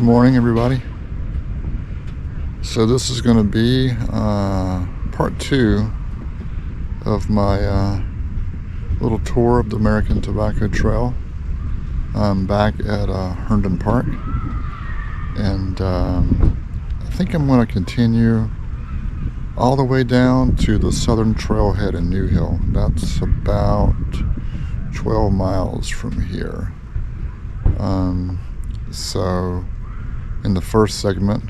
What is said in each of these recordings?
morning, everybody. So this is going to be part 2 of my little tour of the American Tobacco Trail. I'm back at Herndon Park, and I think I'm going to continue all the way down to the southern trailhead in New Hill. That's about 12 miles from here. So in the first segment,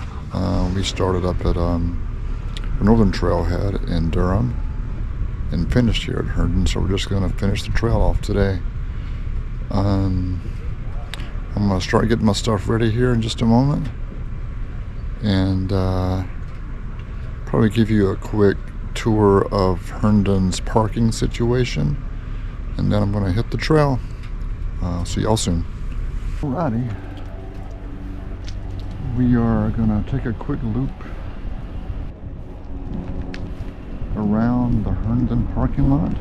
we started up at the northern trailhead in Durham and finished here at Herndon. So we're just going to finish the trail off today. I'm going to start getting my stuff ready here in just a moment, and probably give you a quick tour of Herndon's parking situation, and then I'm going to hit the trail. See y'all soon. Alrighty, we are going to take a quick loop around the Herndon parking lot.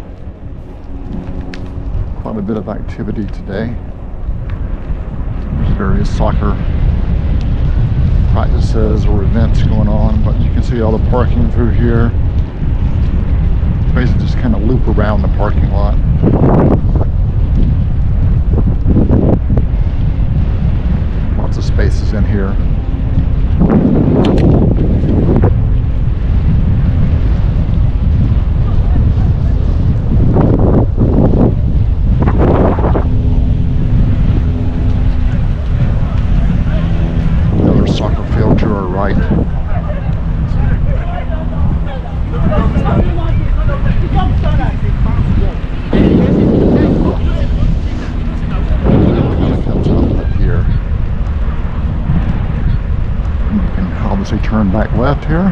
Quite a bit of activity today. There's various soccer practices or events going on, but you can see all the parking through here. Basically just kind of loop around the parking lot. Lots of spaces in here. Another soccer field to our right. Turn back left here,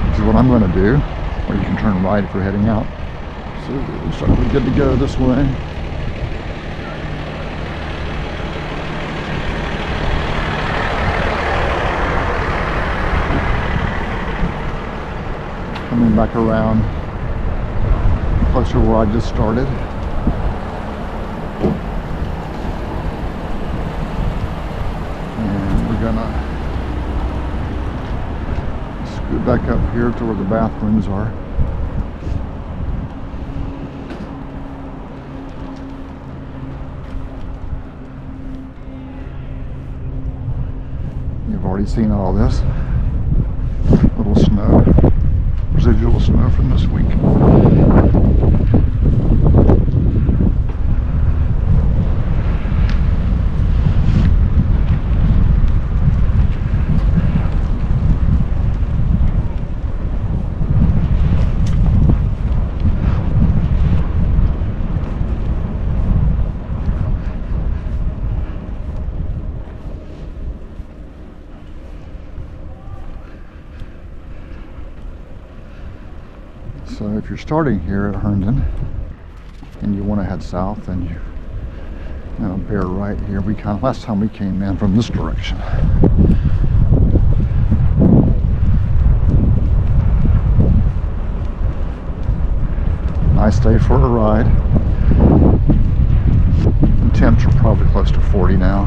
which is what I'm going to do, or you can turn right if you're heading out. So it looks like we're good to go this way. Coming back around closer to where I just started. And we're gonna back up here to where the bathrooms are. You've already seen all this. Little snow, residual snow from this week. So if you're starting here at Herndon and you want to head south, then you bear right here. Last time we came in from this direction. Nice day for a ride. The temps are probably close to 40 now.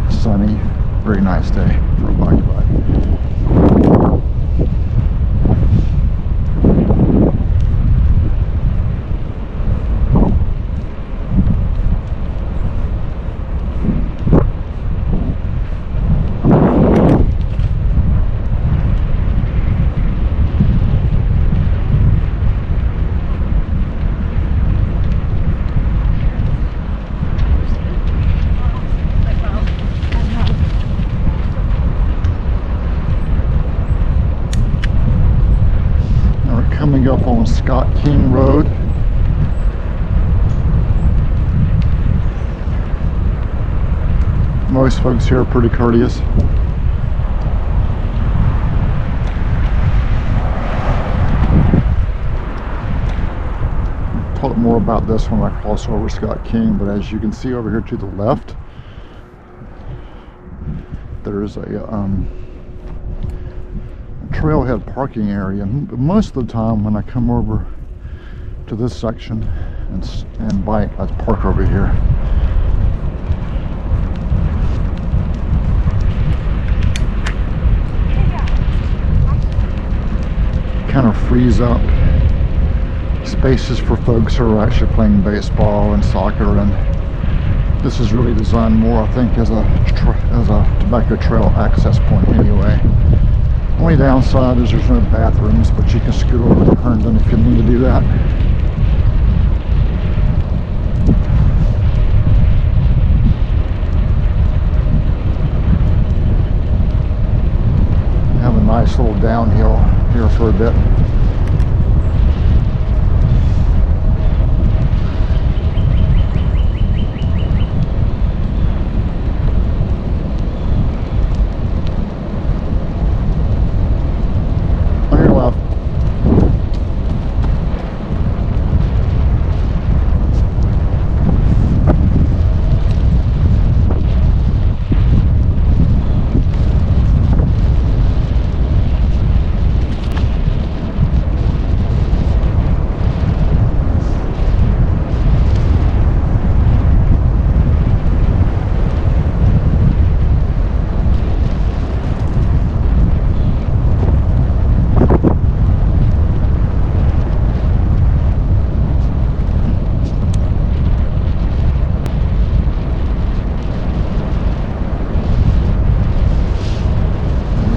Sunny, very nice day for a bike ride. Coming up on Scott King Road. Most folks here are pretty courteous. I'll talk more about this when I cross over Scott King, but as you can see over here to the left, there's a trailhead parking area. Most of the time when I come over to this section and bike, I park over here. kind of frees up spaces for folks who are actually playing baseball and soccer, and this is really designed more, I think, as a tobacco trail access point anyway. Only downside is there's no bathrooms, but you can scoot over to Herndon if you need to do that. Have a nice little downhill here for a bit.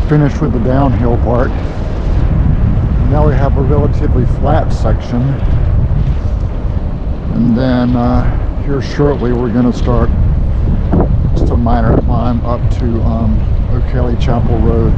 Finished with the downhill part. Now we have a relatively flat section, and then here shortly we're going to start just a minor climb up to O'Kelly Chapel Road.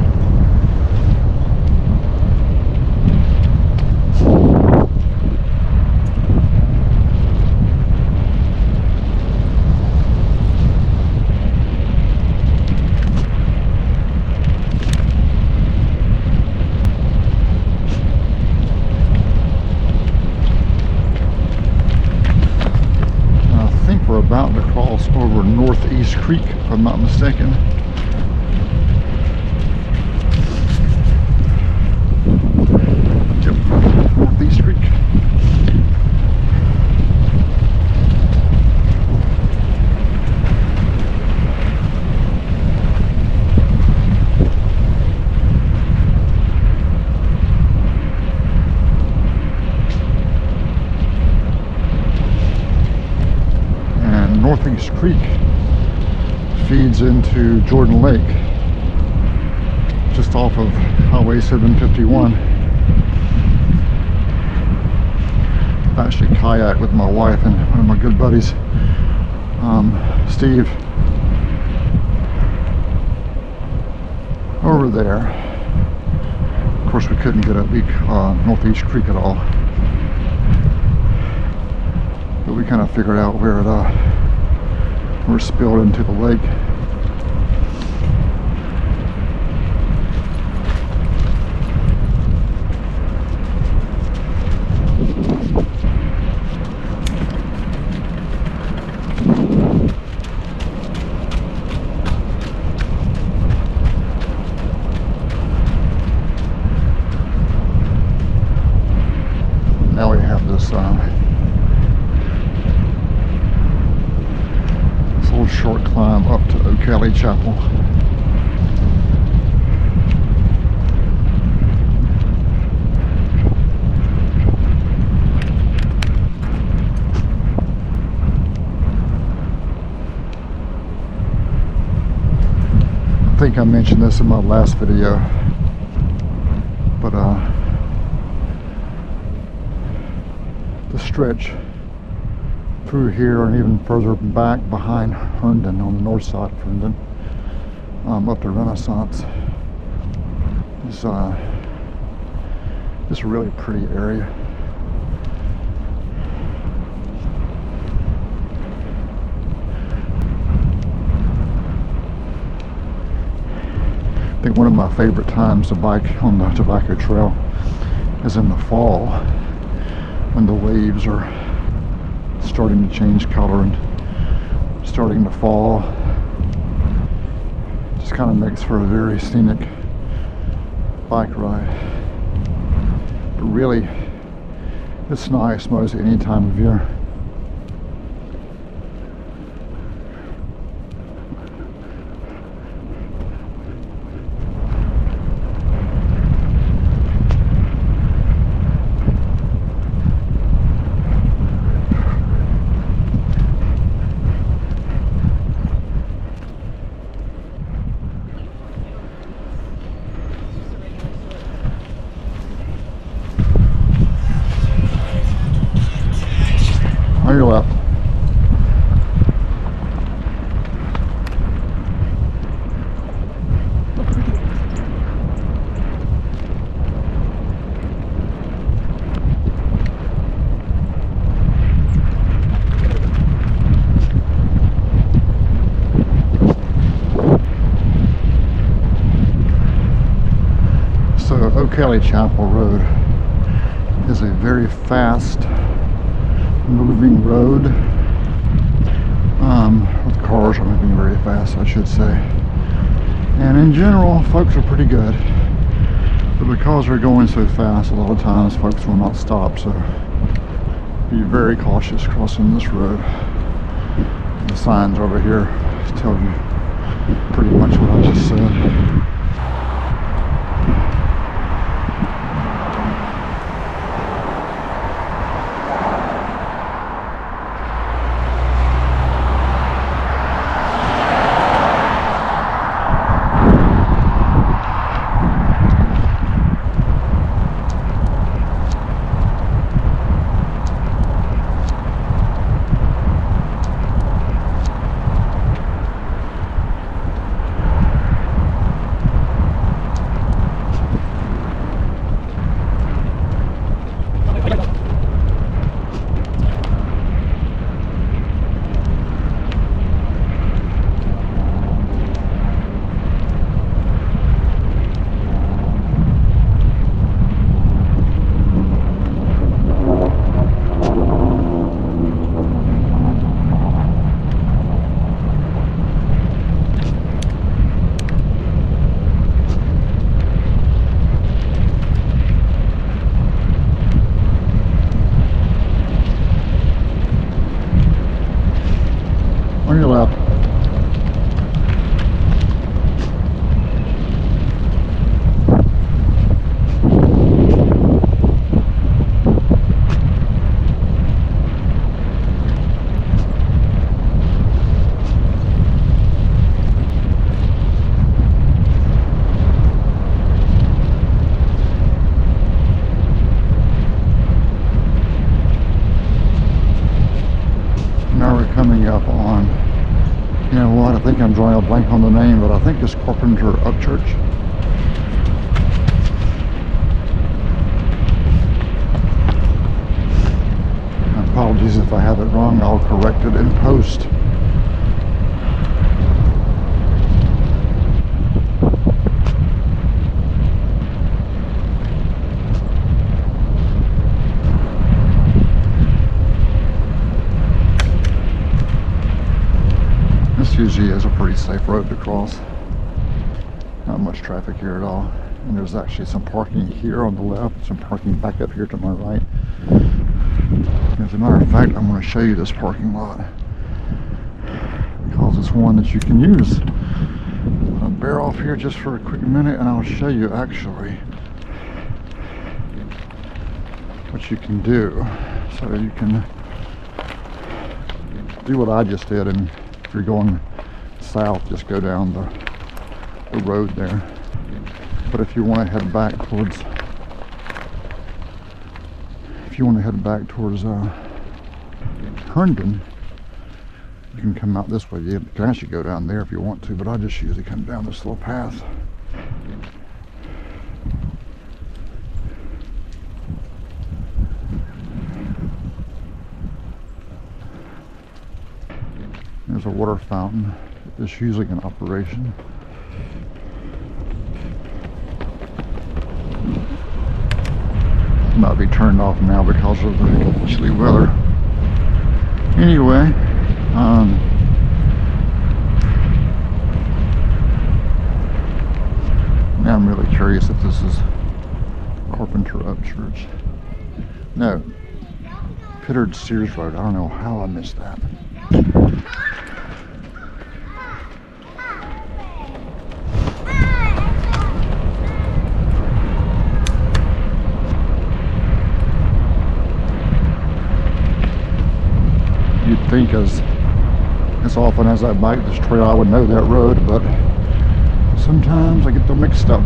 We're about to cross over Northeast Creek, if I'm not mistaken. Yep, Northeast Creek. Northeast Creek feeds into Jordan Lake, just off of Highway 751. I actually kayaked with my wife and one of my good buddies, Steve, over there. Of course, we couldn't get at Northeast Creek at all, but we kind of figured out where it we're spilled into the lake. Now we have this short climb up to O'Kelly Chapel. I think I mentioned this in my last video, but the stretch through here and even further back behind Herndon, on the north side of Herndon, up to Renaissance, is just a really pretty area. I think one of my favorite times to bike on the Tobacco Trail is in the fall, when the leaves are starting to change color and starting to fall. Just kind of makes for a very scenic bike ride. But really, it's nice most any time of year. On your left. So O'Kelly Chapel Road is a very fast moving road. With cars are moving very fast, I should say. And in general, folks are pretty good. But because they're going so fast, a lot of times folks will not stop. So be very cautious crossing this road. The signs over here tell you pretty much what I just said. On your left. Now we're coming up on, you know what, I think I'm drawing a blank on the name, but I think it's Hope Church. Apologies if I have it wrong, I'll correct it in post. Usually is a pretty safe road to cross. Not much traffic here at all. And there's actually some parking here on the left, some parking back up here to my right. As a matter of fact, I'm going to show you this parking lot because it's one that you can use. I'll bear off here just for a quick minute and I'll show you actually what you can do. So you can do what I just did, and if you're going south, just go down the road there. But if you want to head back towards, Herndon, you can come out this way. You can actually go down there if you want to, but I just usually come down this little path. There's a water fountain that's usually in operation. Might be turned off now because of the chilly weather. Anyway, now I'm really curious if this is Hope Church. No, Pittard Sears Road. I don't know how I missed that. You'd think as often as I bike this trail I would know that road, but sometimes I get them mixed up.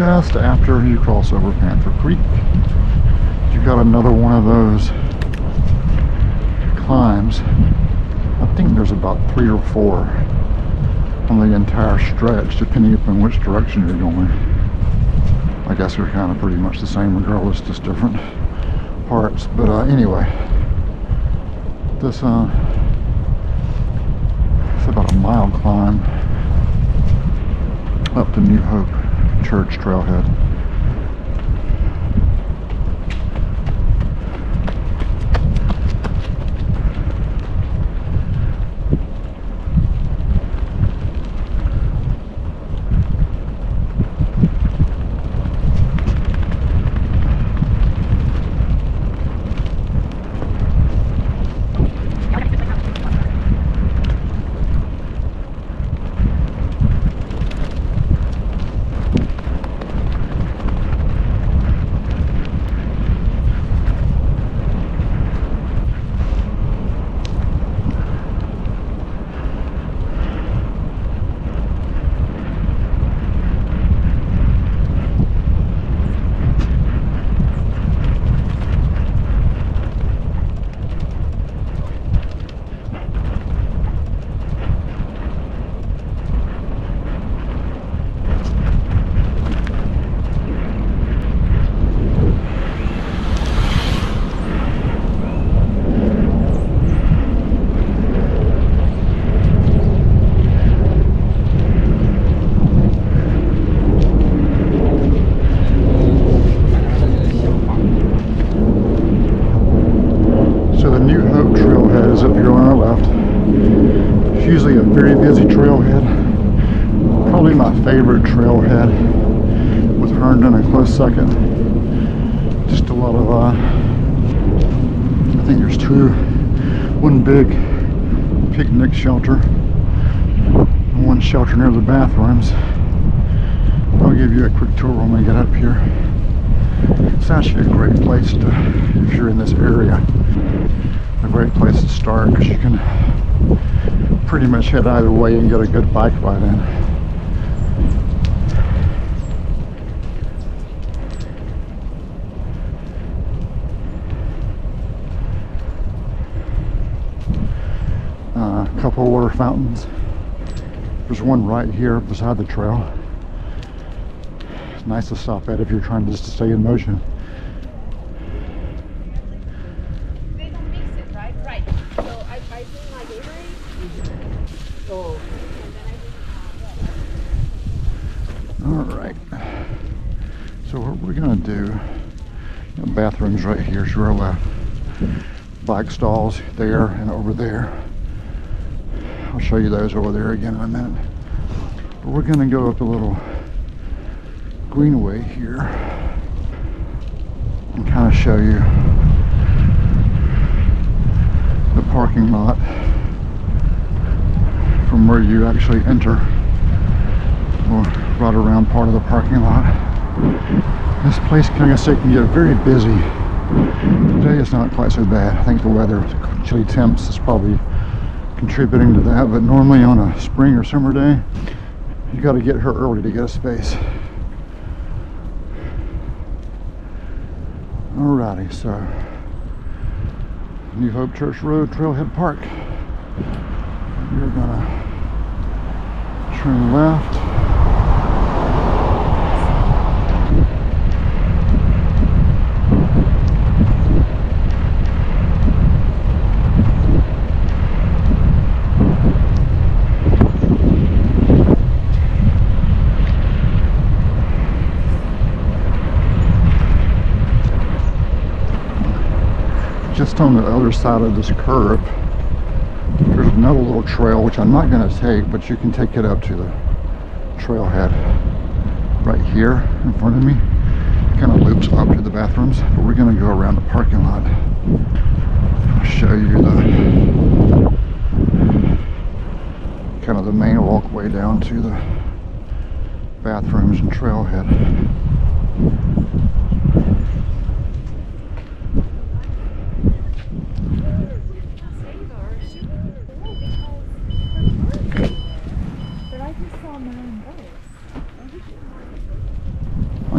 just after you cross over Panther Creek. You got another one of those climbs. I think there's about 3 or 4 on the entire stretch, depending upon which direction you're going. I guess they're kind of pretty much the same regardless, just different parts. But anyway, this it's about a mile climb up to New Hope Church Trailhead. Up here on our left. It's usually a very busy trailhead. Probably my favorite trailhead, with Herndon a close second. Just a lot of I think there's one big picnic shelter and one shelter near the bathrooms. I'll give you a quick tour when we get up here. It's actually a great place to, if you're in this area, a great place to start, because you can pretty much head either way and get a good bike ride in. A couple water fountains. There's one right here beside the trail. It's nice to stop at if you're trying just to stay in motion. Alright, so what we're going to do, bathrooms right here to our left, bike stalls there and over there. I'll show you those over there again in a minute. But we're going to go up a little greenway here and kind of show you the parking lot from where you actually enter, or right around part of the parking lot. This place, can I say, can get very busy. Today it's not quite so bad. I think the weather, chilly temps, is probably contributing to that, but normally on a spring or summer day, you got to get here early to get a space. Alrighty, so New Hope Church Road, Trailhead Park. You're gonna turn left. Just on the other side of this curve, there's another little trail, which I'm not going to take, but you can take it up to the trailhead right here in front of me. It kind of loops up to the bathrooms, but we're going to go around the parking lot. I'll show you the kind of the main walkway down to the bathrooms and trailhead.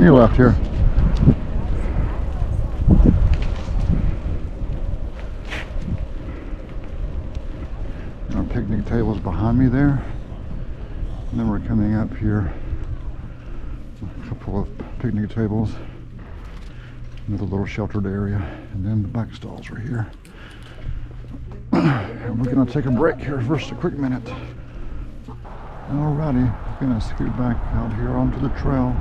On your left here. Our picnic table's behind me there. And then we're coming up here. A couple of picnic tables. Another little sheltered area. And then the back stalls are here. And we're going to take a break here for just a quick minute. Alrighty, we're going to scoot back out here onto the trail.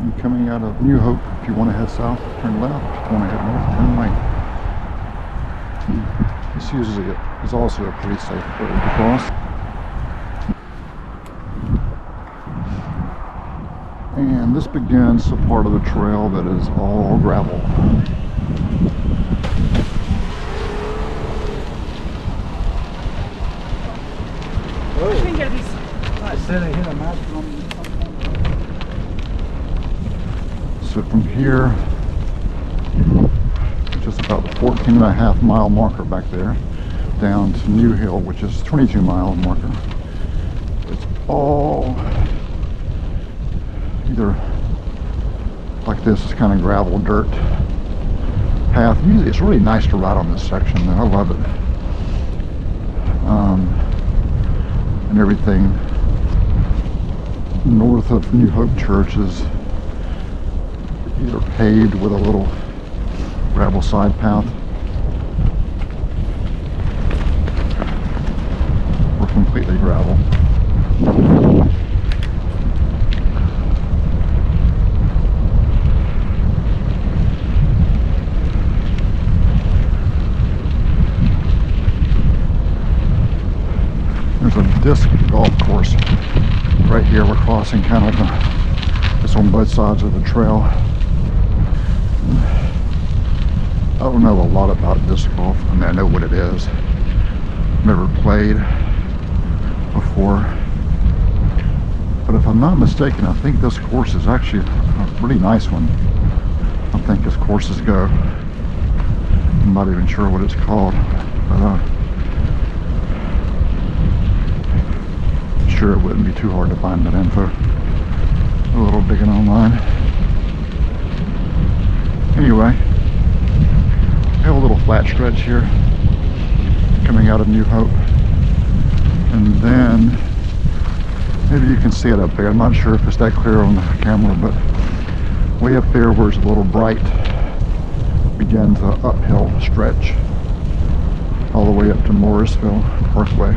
And coming out of New Hope, if you want to head south, turn left. If you want to head north, turn right. This usually is also a pretty safe road to cross. And this begins a part of the trail that is all gravel. So from here, just about the 14.5 mile marker back there, down to New Hill, which is 22 mile marker. It's all either like this, is kind of gravel, dirt path. Usually it's really nice to ride on this section. I love it. And everything north of New Hope Church is either paved with a little gravel side path or completely gravel. There's a disc golf course right here. We're crossing kind of it's on both sides of the trail. I don't know a lot about disc golf. I mean, I know what it is. Never played before. But if I'm not mistaken, I think this course is actually a really nice one. I think as courses go. I'm not even sure what it's called. But sure it wouldn't be too hard to find that info. A little digging online. Anyway, we have a little flat stretch here coming out of New Hope, and then maybe you can see it up there. I'm not sure if it's that clear on the camera, but way up there where it's a little bright begins the uphill stretch all the way up to Morrisville Parkway.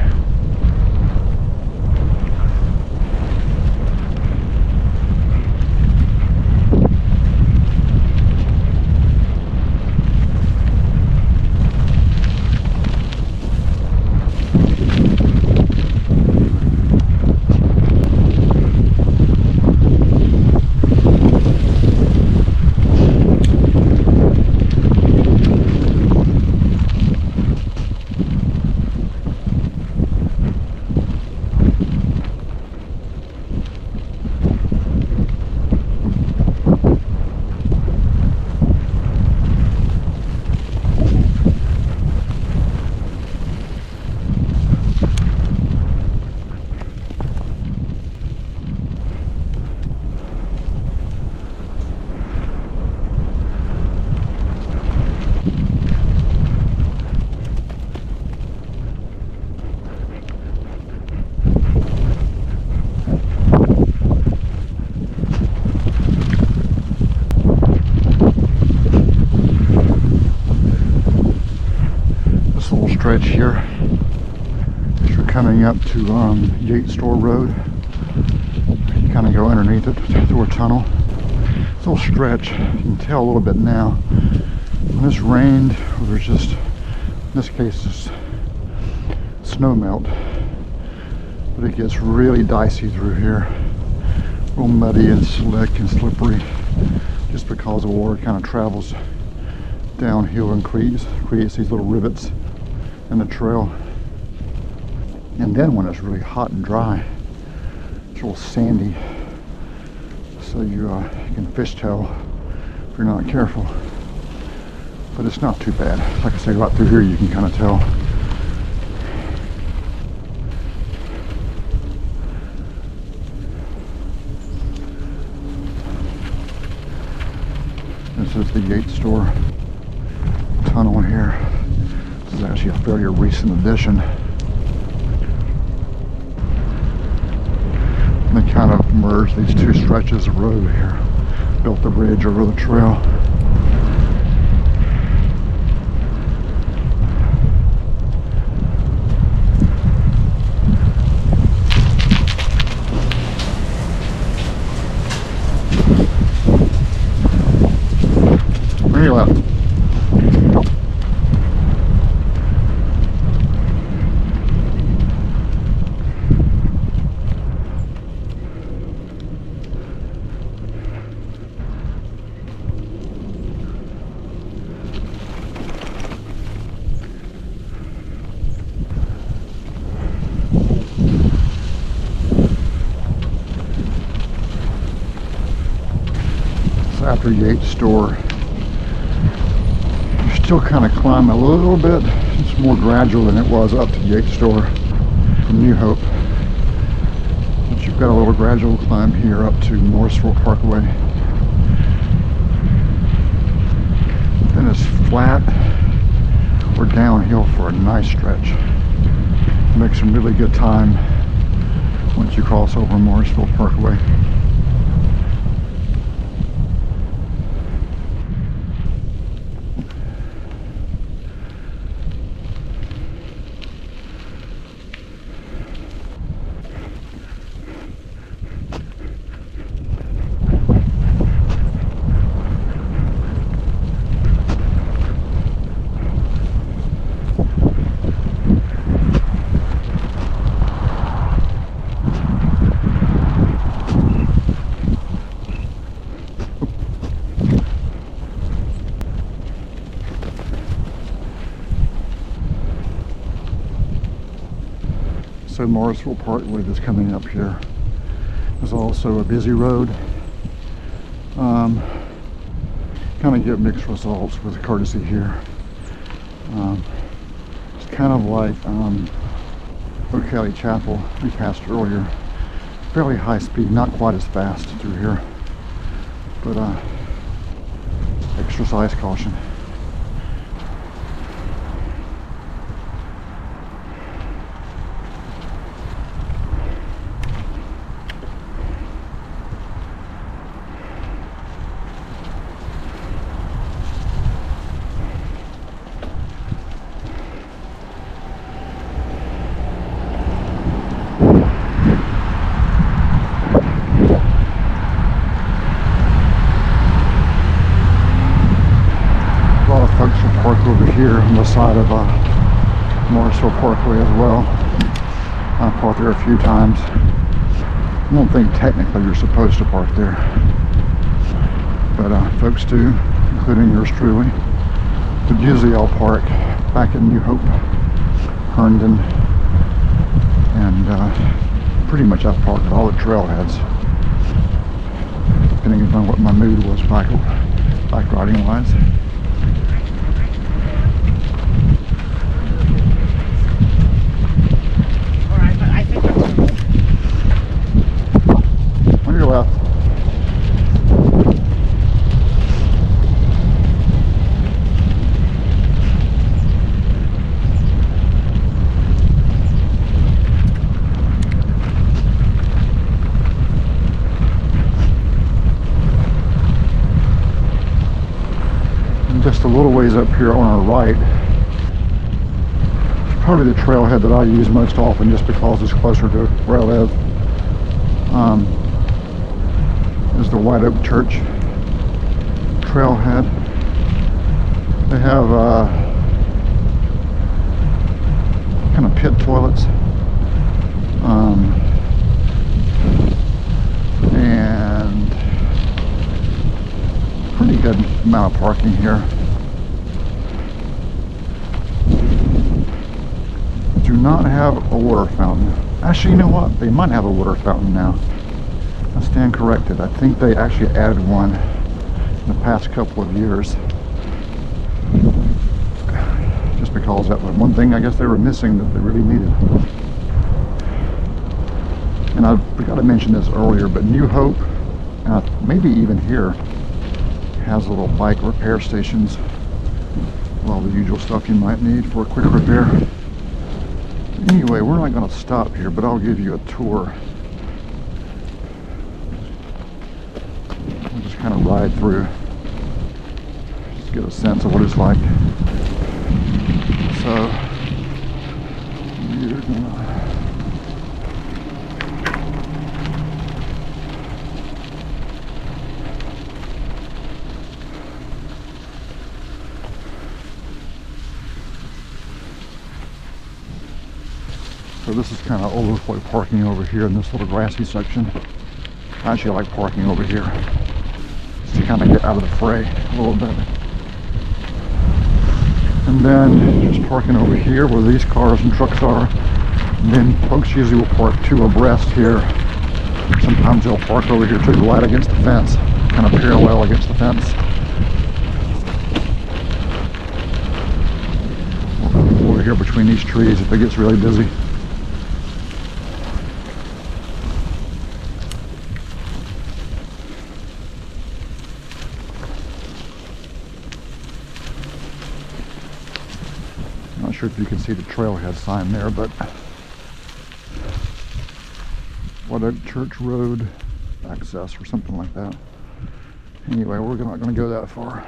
Stretch here as you're coming up to Yates Store Road. You kind of go underneath it through a tunnel. This little stretch, you can tell a little bit now. When it's rained, there's just, in this case, just snow melt, but it gets really dicey through here. Real muddy and slick and slippery, just because the water kind of travels downhill and creates these little rivets in the trail. And then when it's really hot and dry, it's a little sandy, so you can fishtail if you're not careful. But it's not too bad. Like I say, right through here you can kind of tell. the Yates store tunnel here. This is actually a fairly recent addition. And they kind of merged these two stretches of road here, built the bridge over the trail. Where you at? After Yates store, you still kind of climb a little bit. It's more gradual than it was up to Yates store from New Hope, but you've got a little gradual climb here up to Morrisville Parkway. Then it's flat or downhill for a nice stretch. Make some really good time once you cross over Morrisville Parkway. So Morrisville Parkway that's coming up here is also a busy road. Kind of get mixed results with courtesy here. It's kind of like O'Kelly Chapel we passed earlier. Fairly high speed, not quite as fast through here, but exercise caution. Over here on the side of Morrisville Parkway as well. I've parked there a few times. I don't think technically you're supposed to park there, but folks do, including yours truly. But usually I'll park back in New Hope, Herndon, and pretty much I've parked at all the trailheads, depending on what my mood was bike riding wise. On your left. And just a little ways up here on our right, it's probably the trailhead that I use most often just because it's closer to where I live. Is the Hope Church Trailhead. They have kind of pit toilets, and pretty good amount of parking here. Do not have a water fountain. Actually, you know what? They might have a water fountain now. I stand corrected. I think they actually added one in the past couple of years. Just because that was one thing I guess they were missing that they really needed. And I forgot to mention this earlier, but New Hope, maybe even here, has little bike repair stations with all the usual stuff you might need for a quick repair. Anyway, we're not going to stop here, but I'll give you a tour. We'll just kind of ride through, just get a sense of what it's like. So, you're gonna... So this is kind of overflow parking over here in this little grassy section. I actually like parking over here, just to kind of get out of the fray a little bit. And then just parking over here where these cars and trucks are. And then folks usually will park two abreast here. Sometimes they'll park over here too, right against the fence, kind of parallel against the fence. Over here between these trees if it gets really busy. Not sure if you can see the trailhead sign there, but Hope Church Road Access or something like that. Anyway, we're not going to go that far.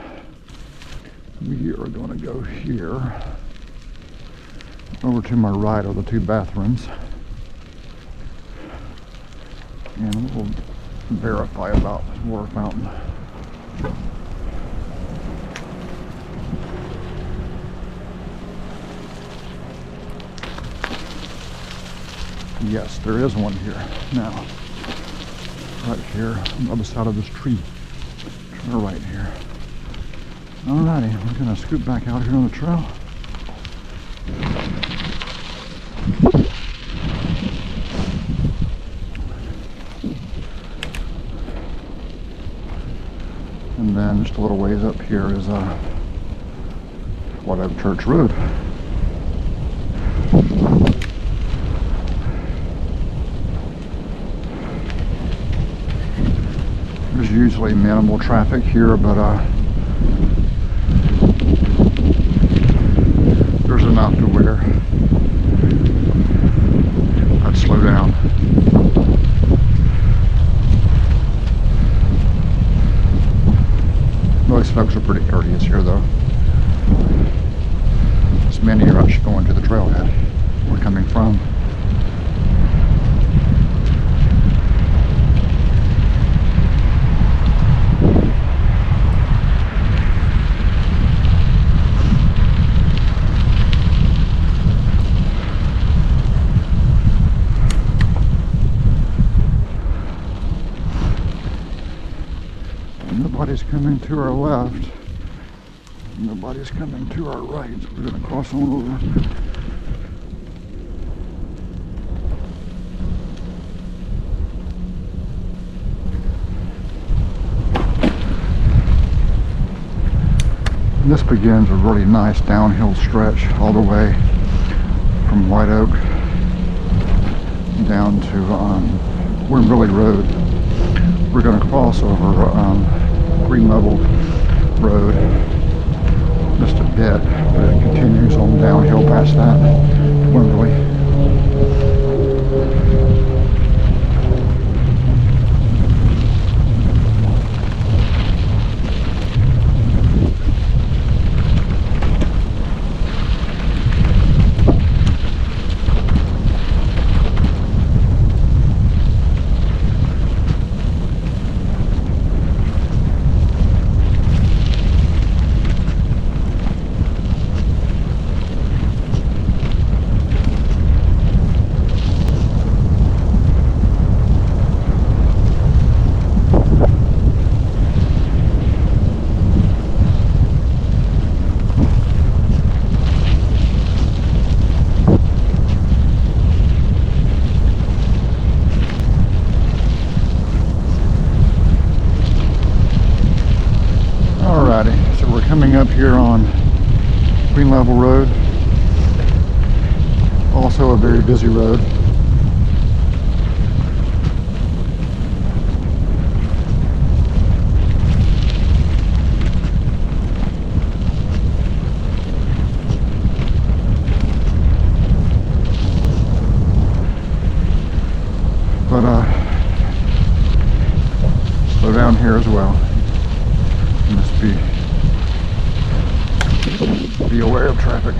We are going to go here. Over to my right are the two bathrooms. And we'll verify about the water fountain. Yes, there is one here now. Right here on the other side of this tree. To the right here. Alrighty, we're going to scoot back out here on the trail. And then just a little ways up here is Hope Church Road. There's usually minimal traffic here, but there's enough to where I'd slow down. Most folks are pretty courteous here though. As many are actually going to the trailhead we're coming from. Nobody's coming to our left. Nobody's coming to our right. So we're going to cross on over. And this begins a really nice downhill stretch all the way from White Oak down to Wimberly Road. We're going to cross over Green Level Road just a bit, but it continues on downhill past that to Wimberly. So we're coming up here on Green Level Road, also a very busy road. but slow down here as well. You must be aware of traffic.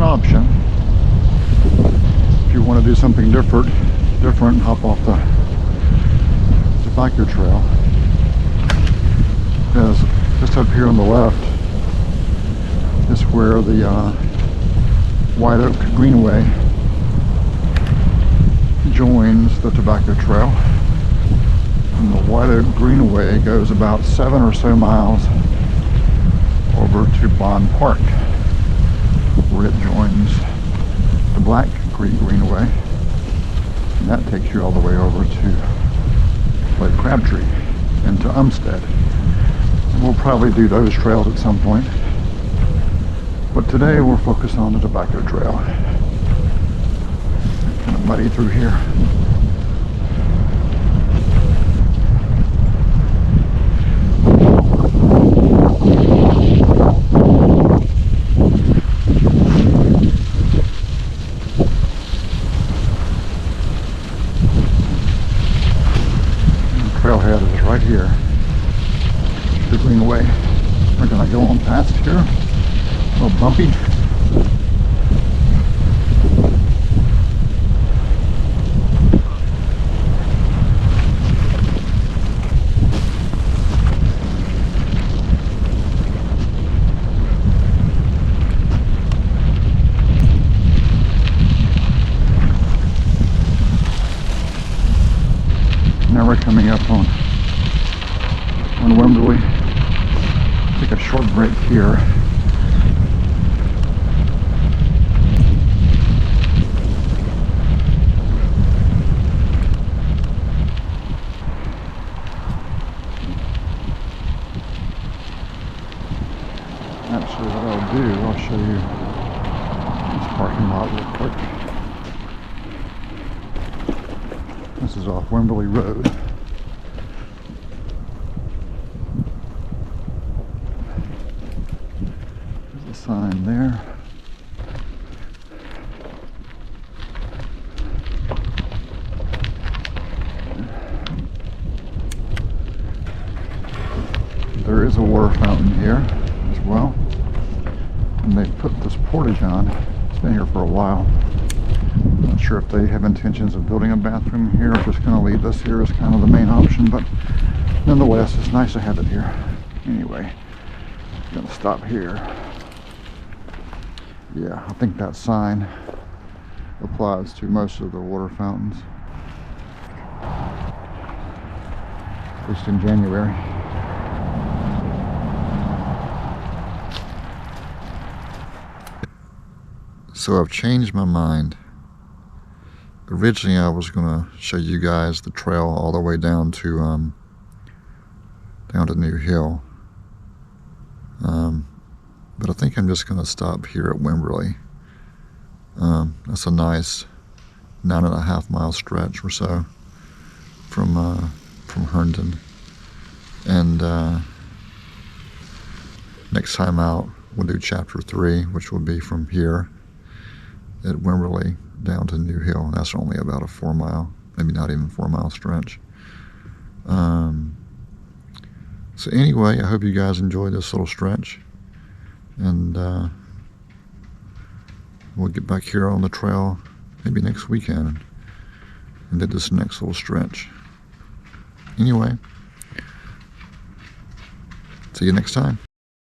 Option, if you want to do something different, hop off the biker trail, is just up here on the left is where the White Oak Greenway joins the tobacco trail, and the White Oak Greenway goes about 7 or so miles over to Bond Park, where it joins the Black Creek Greenway, and that takes you all the way over to Lake Crabtree and to Umstead. And we'll probably do those trails at some point, but today we're focused on the tobacco trail. Kind of muddy through here. Trailhead is right here, the Greenway. We're going to go on past here, a little bumpy. Now we're coming up on Wimberly. Take a short break here. Actually, what I'll do, I'll show you this parking lot real quick. This is off Wimberly Road. There's a sign there. There is a water fountain here as well. And they put this portage on. It's been here for a while. Not sure if they have intentions of building a bathroom here or just going to leave this here as kind of the main option, but nonetheless, it's nice to have it here. Anyway, I'm going to stop here. Yeah, I think that sign applies to most of the water fountains, at least in January. So I've changed my mind. Originally I was going to show you guys the trail all the way down to New Hill. But I think I'm just going to stop here at Wimberly. That's a nice 9.5 mile stretch or so from Herndon. And next time out we'll do chapter 3, which will be from here at Wimberly down to New Hill. And that's only about a 4 mile, maybe not even 4 mile stretch. So anyway, I hope you guys enjoyed this little stretch, and we'll get back here on the trail maybe next weekend and do this next little stretch. Anyway, see you next time.